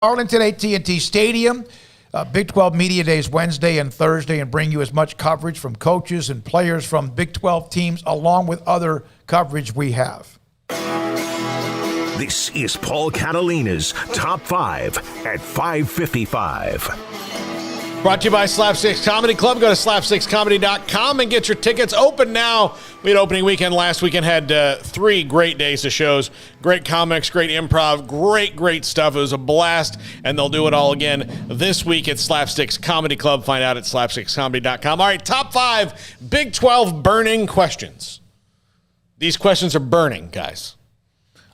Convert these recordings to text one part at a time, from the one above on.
Arlington AT&T Stadium. Big 12 Media Days Wednesday and Thursday, and bring you as much coverage from coaches and players from Big 12 teams along with other coverage we have. This is Paul Catalina's Top 5 at 5:55. Brought to you by Slapsticks Comedy Club. Go to slapstickscomedy.com and get your tickets. Open now. We had opening weekend last weekend, had 3 great days of shows. Great comics, great improv, great stuff. It was a blast, and they'll do it all again this week at Slapsticks Comedy Club. Find out at slapstickscomedy.com. All right, top 5 Big 12 burning questions. These questions are burning, guys.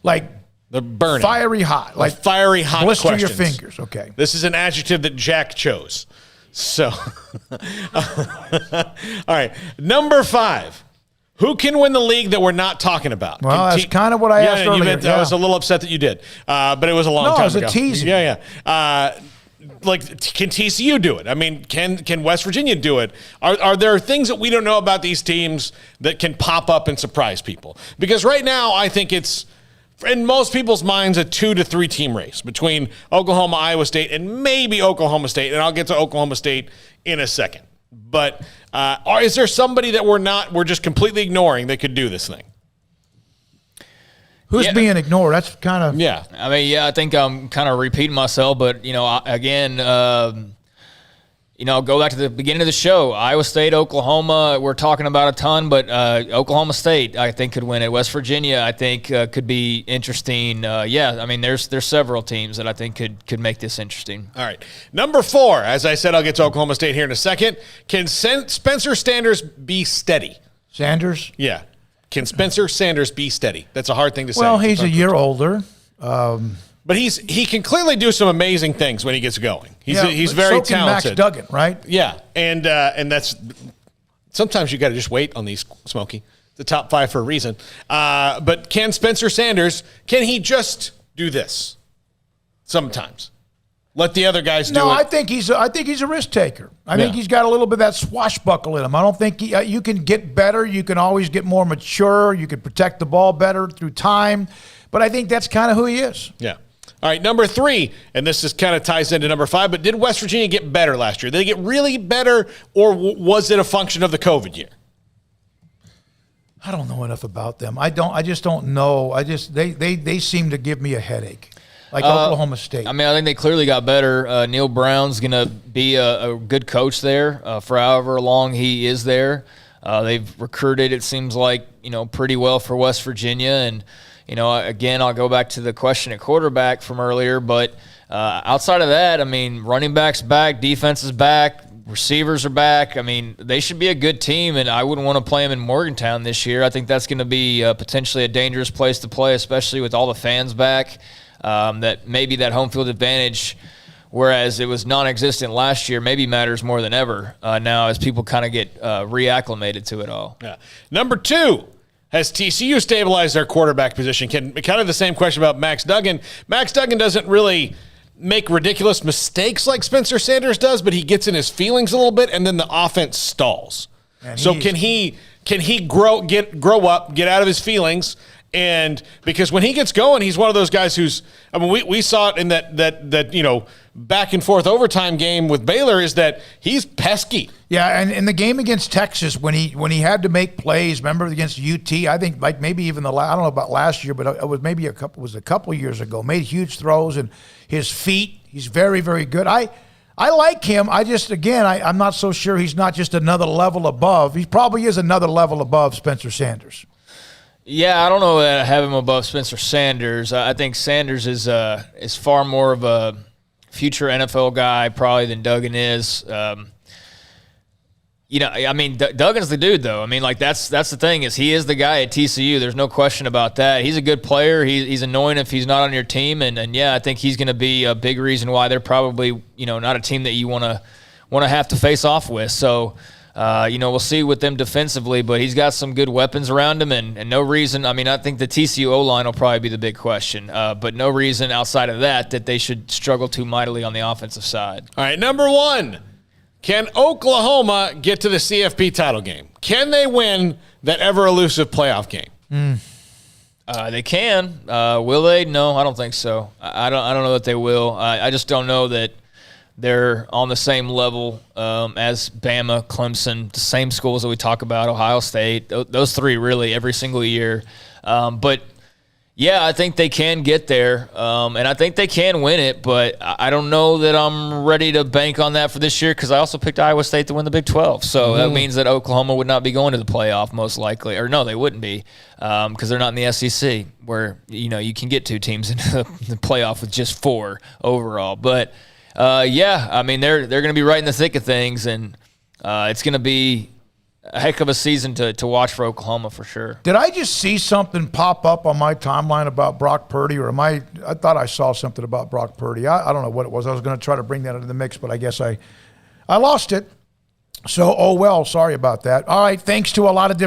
They're burning. Fiery hot. Like fiery hot blister questions. Blister your fingers, okay. This is an adjective that Jack chose. So, all right. Number 5. Who can win the league that we're not talking about? Well, that's kind of what I asked earlier. I was a little upset that you did, but it was a long time ago. No, it was a teasing. Yeah. Can TCU do it? I mean, can West Virginia do it? Are there things that we don't know about these teams that can pop up and surprise people? Because right now, I think it's, in most people's minds, a 2 to 3 team race between Oklahoma, Iowa State, and maybe Oklahoma State. And I'll get to Oklahoma State in a second. But is there somebody that we're just completely ignoring that could do this thing? Who's being ignored? That's kind of... Yeah. I mean, I think I'm kind of repeating myself, but, go back to the beginning of the show. Iowa State, Oklahoma, we're talking about a ton, but Oklahoma State, I think, could win it. West Virginia, I think, could be interesting. There's several teams that I think could make this interesting. All right. Number 4, as I said, I'll get to Oklahoma State here in a second. Can Spencer Sanders be steady? Sanders? Yeah. Can Spencer Sanders be steady? That's a hard thing to say. Well, he's a year older. But he can clearly do some amazing things when he gets going. He's very talented. Max Duggan, right? Yeah, and that's sometimes you got to just wait on these, Smokey. The top 5 for a reason. But can Spencer Sanders? Can he just do this? Sometimes, let the other guys do it. No, I think he's a risk taker. I think he's got a little bit of that swashbuckle in him. I don't think you can get better. You can always get more mature. You can protect the ball better through time. But I think that's kind of who he is. Yeah. All right, number 3, and this just kind of ties into number 5, but did West Virginia get better last year? Did they get really better, or was it a function of the COVID year? I don't know enough about them. I just don't know. They seem to give me a headache, like Oklahoma State. I mean, I think they clearly got better. Neil Brown's going to be a good coach there for however long he is there. They've recruited, it seems like, pretty well for West Virginia, and again, I'll go back to the question at quarterback from earlier, but outside of that, I mean, running back's back, defense is back, receivers are back. I mean, they should be a good team, and I wouldn't want to play them in Morgantown this year. I think that's going to be potentially a dangerous place to play, especially with all the fans back, that maybe that home field advantage, whereas it was non-existent last year, maybe matters more than ever now as people kind of get reacclimated to it all. Yeah. Number 2. Has TCU stabilized their quarterback position? Kind of the same question about Max Duggan. Max Duggan doesn't really make ridiculous mistakes like Spencer Sanders does, but he gets in his feelings a little bit, and then the offense stalls. So can he grow up, get out of his feelings? And because when he gets going, he's one of those guys who's, I mean, we saw it in that back and forth overtime game with Baylor, is that he's pesky. Yeah, and in the game against Texas, when he had to make plays, remember against UT, I think like maybe even I don't know about last year, but it was maybe a couple years ago, made huge throws, and his feet, he's very, very good. I like him. I'm not so sure he's not just another level above. He probably is another level above Spencer Sanders. Yeah, I don't know that I have him above Spencer Sanders. I think Sanders is far more of a future NFL guy probably than Duggan is. Duggan's the dude, though. I mean, like that's the thing, is he is the guy at TCU. There's no question about that. He's a good player. He's annoying if he's not on your team, and I think he's going to be a big reason why they're probably not a team that you want to have to face off with. So. We'll see with them defensively, but he's got some good weapons around him, and no reason. I mean, I think the TCU O-line will probably be the big question, but no reason outside of that they should struggle too mightily on the offensive side. All right, number 1, can Oklahoma get to the CFP title game? Can they win that ever-elusive playoff game? They can. Will they? No, I don't think so. I don't know that they will. I just don't know that they're on the same level as Bama, Clemson, the same schools that we talk about, Ohio State. Those three really every single year. But yeah, I think they can get there, and I think they can win it. But I don't know that I'm ready to bank on that for this year because I also picked Iowa State to win the Big 12. So that means that Oklahoma would not be going to the playoff most likely, or no, they wouldn't be because they're not in the SEC, where you can get two teams into the playoff with just 4 overall. But yeah, I mean they're going to be right in the thick of things, and it's going to be a heck of a season to watch for Oklahoma for sure. Did I just see something pop up on my timeline about Brock Purdy, or I thought I saw something about Brock Purdy. I don't know what it was. I was going to try to bring that into the mix, but I guess I lost it. So, oh well, sorry about that. All right, thanks to a lot of different